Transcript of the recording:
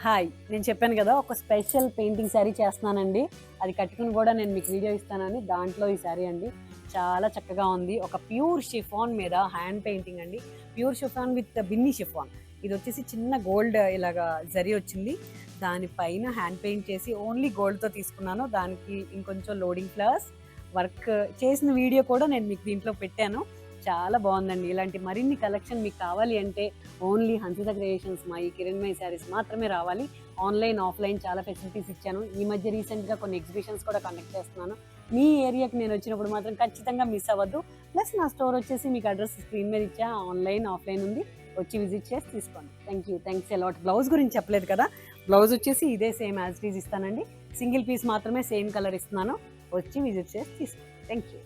Hi! నేను చెప్పాను కదా! ఒక స్పెషల్ పెయింటింగ్ శారీ చేస్తున్నానండి. అది కట్టుకొని కూడా నేను మీకు వీడియో ఇస్తానని దాంట్లో ఈ శారీ అండి. చాలా చక్కగా ఉంది. ఒక ప్యూర్ షిఫాన్ మీద హ్యాండ్ పెయింటింగ్ అండి. Pure chiffon with Binny chiffon. ఇదొచ్చేసి చిన్న గోల్డ్ ఇలాగా జరీ వచ్చింది. దానిపైన హ్యాండ్ పెయింట్ చేసి ఓన్లీ గోల్డ్‌తో తీసుకున్నాను. దానికి ఇంకొంచెం లోడింగ్ ఫ్లవర్స్ వర్క్ చేసిన వీడియో కూడా నేను మీకు దీంట్లో పెట్టాను. చాలా బావుందండి. ఇలాంటి మరిన్ని కలెక్షన్ మీకు కావాలి అంటే only Hansitha creations my Kiranmayi saris మాత్రమే రావాలి. ఆన్‌లైన్, ఆఫ్‌లైన్ చాలా ఫెసిలిటీస్ ఇచ్చాను. ఈ మధ్య రీసెంట్‌గా కొన్ని ఎగ్జిబిషన్స్ కూడా కండక్ట్ చేస్తున్నాను. మీ ఏరియాకి నేను వచ్చినప్పుడు మాత్రం ఖచ్చితంగా మిస్ అవ్వద్దు. ప్లస్ నా స్టోర్ వచ్చేసి మీకు అడ్రెస్ స్క్రీన్ మీద ఇచ్చా. ఆన్‌లైన్, ఆఫ్‌లైన్ ఉంది. వచ్చి విజిట్ చేసి తీసుకోండి. Thank you. Thanks a lot. Blouse గురించి చెప్పలేదు కదా! బ్లౌజ్ వచ్చేసి ఇదే సేమ్ యాజ్ ఇట్ ఈజ్ ఇస్తానండి. సింగిల్ పీస్ మాత్రమే సేమ్ కలర్ ఇస్తున్నాను. వచ్చి విజిట్ చేసి తీసుకోండి. Thank you.